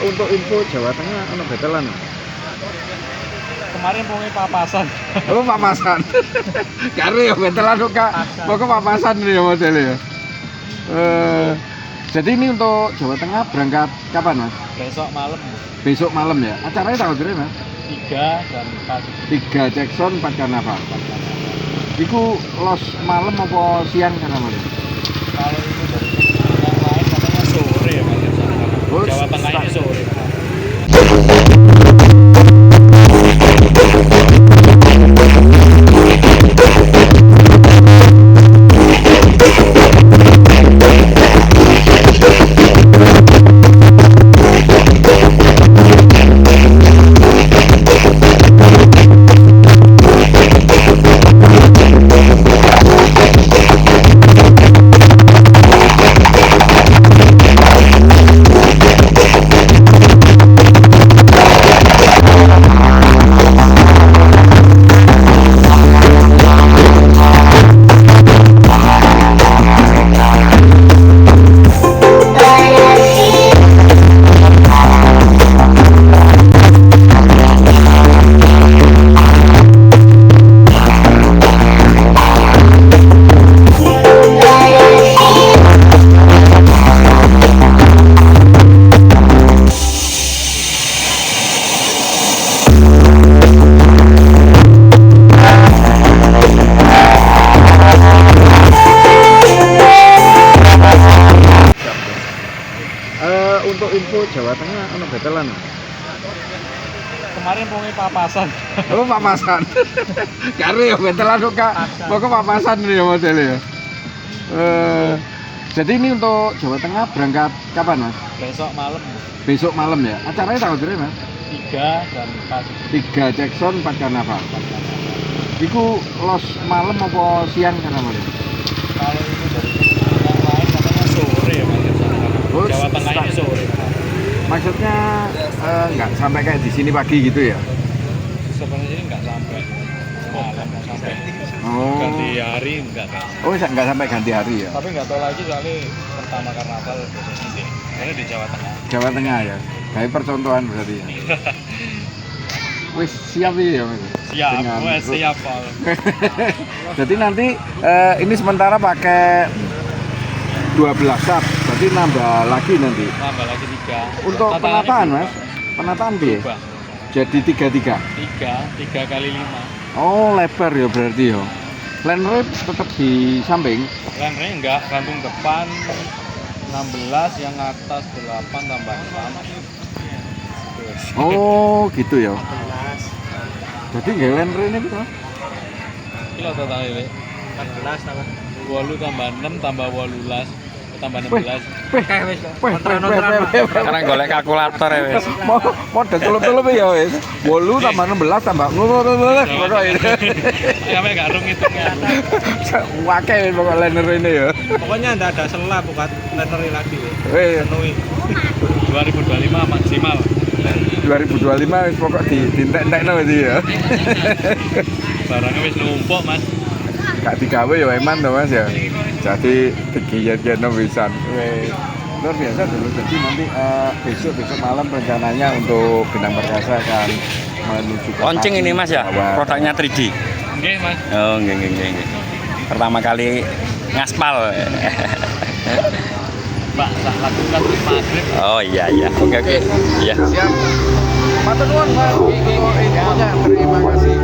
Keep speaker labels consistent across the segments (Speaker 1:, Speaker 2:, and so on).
Speaker 1: Untuk info Jawa Tengah ono betelan.
Speaker 2: Kemarin mau papasan.
Speaker 1: Oh, papasan. Kare ya betelan kok Kak. Pokok papasan ya modelnya ya. Jadi ini untuk Jawa Tengah berangkat kapan Mas?
Speaker 2: Besok malam.
Speaker 1: Besok malam ya. Acaranya tanggal berapa Mas?
Speaker 2: 3 dan 4.
Speaker 1: 3 Jackson 4 Karnaval. Iku los malam apa siang Karnaval?
Speaker 2: Kalau itu dari yang lain katanya sore ya Mas.
Speaker 1: Oh,
Speaker 2: Jawa Tengah ini sore.
Speaker 1: Untuk info Jawa Tengah ono betelan.
Speaker 2: Kemarin mau papasan.
Speaker 1: Oh, papasan. Kare ya betelan kok Kak. Pokok papasan ya modelnya ya. Jadi ini untuk Jawa Tengah berangkat kapan Mas?
Speaker 2: Besok malam.
Speaker 1: Besok malam ya. Acaranya tanggal berapa Mas?
Speaker 2: 3 dan 4.
Speaker 1: 3 Jackson 4 Karnaval. Iku los malam apa siang Karnaval?
Speaker 2: Kalau itu dari yang lain katanya sore ya Mas.
Speaker 1: Oh,
Speaker 2: Jawa Tengah ini sore.
Speaker 1: Maksudnya nggak sampai kayak di sini pagi gitu ya?
Speaker 2: Sebenarnya ini nggak sampai malam, nggak sampai
Speaker 1: Oh.
Speaker 2: ganti hari nggak kan.
Speaker 1: Oh, nggak sampai ganti hari ya?
Speaker 2: Tapi nggak tahu lagi soalnya pertama karnaval besok ini. Karena di Jawa Tengah.
Speaker 1: Jawa Tengah ya? Kayak percontohan berarti ya? Wis siap ya Mas?
Speaker 2: Siap,
Speaker 1: Dengan
Speaker 2: wes siap Pak.
Speaker 1: Jadi nanti ini sementara pakai 12 sub, berarti nambah lagi nanti.
Speaker 2: Nambah lagi 3.
Speaker 1: Untuk penataan Mas? Penataan piye? Jadi 33?
Speaker 2: 3 kali 5.
Speaker 1: Oh, lebar ya berarti ya. Land rate tetap di samping?
Speaker 2: Lenre enggak, gantung depan 16, yang atas 8 tambah 6.
Speaker 1: Oh, gitu ya. Jadi nggak land rate ini berapa?
Speaker 2: Kilo total ini 14 tambah 8 tambah 6 tambah 18 tambah 16.
Speaker 1: Sekarang
Speaker 2: golek kalkulator ya wis.
Speaker 1: Model tulup-tulup ya wis. 8 tambah 16 tambah ngono ini.
Speaker 2: Sampai gak rung hitungnya.
Speaker 1: Wake pokok liner ini ya.
Speaker 2: Pokoknya enggak ada sela bukan liner lagi.
Speaker 1: Wis
Speaker 2: Penuhi. 2025 maksimal.
Speaker 1: 2025 wis pokok dientek-entekno iki ya.
Speaker 2: Barangnya wis numpuk, Mas.
Speaker 1: Gak digawe ya eman to Mas ya. Jadi digiyet-giyetno pisan. Wis luar biasa dulu. Jadi nanti besok malam rencananya untuk Benang Perkasa akan menuju ke
Speaker 3: launching ini Mas ya, produknya 3D.
Speaker 2: Nggih, Mas.
Speaker 3: Oh, nggih. Pertama kali ngaspal.
Speaker 2: Mbak, tak lakukan maghrib.
Speaker 3: Oh iya. Oke. Iya.
Speaker 1: Siap. Matur nuwun Mas untuk infonya. Terima kasih.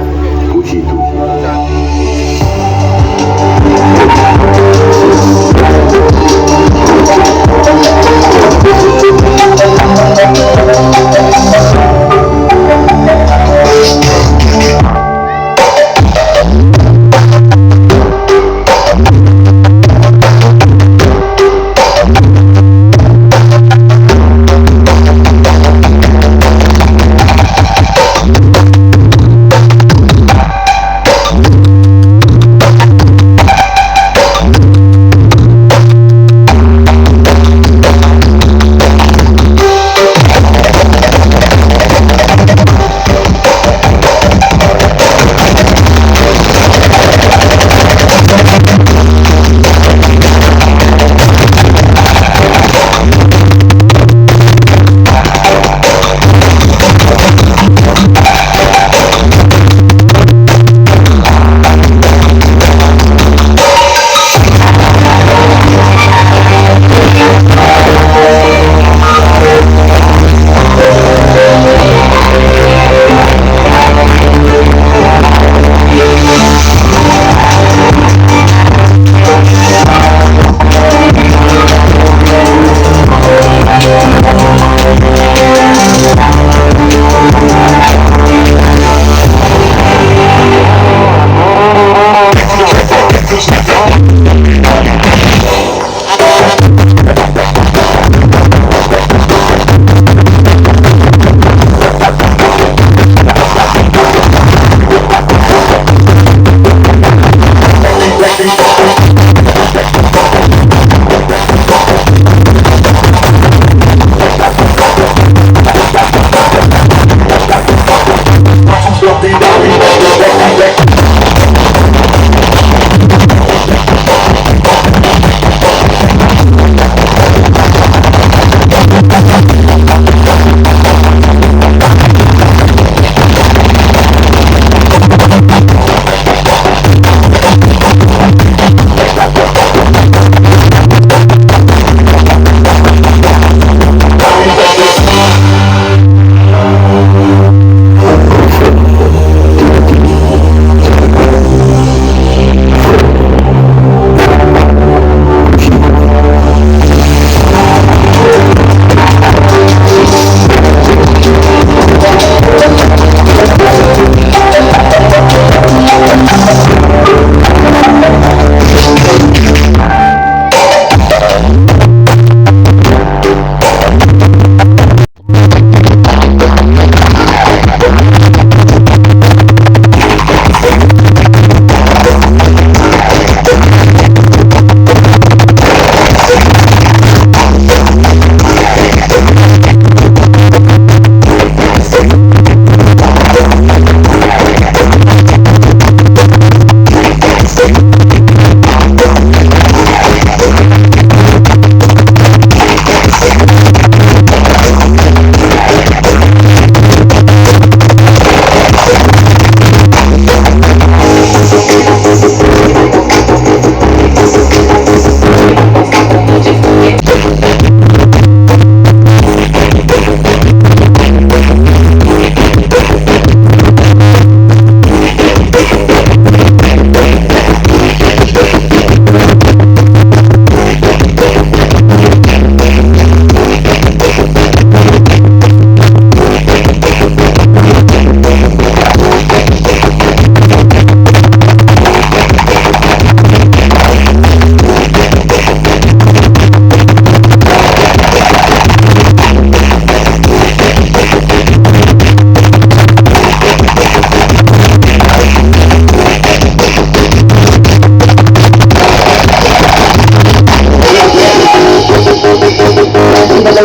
Speaker 1: Puji.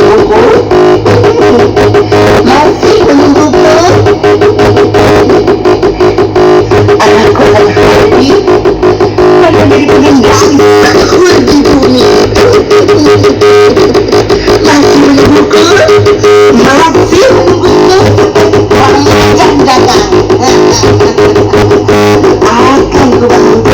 Speaker 4: menungguku? Masih menungguku? Anakku akan happy dan menjadi pengendali di bumi. Masih menungguku? Masih menungguku? Orang yang datang akan kubangun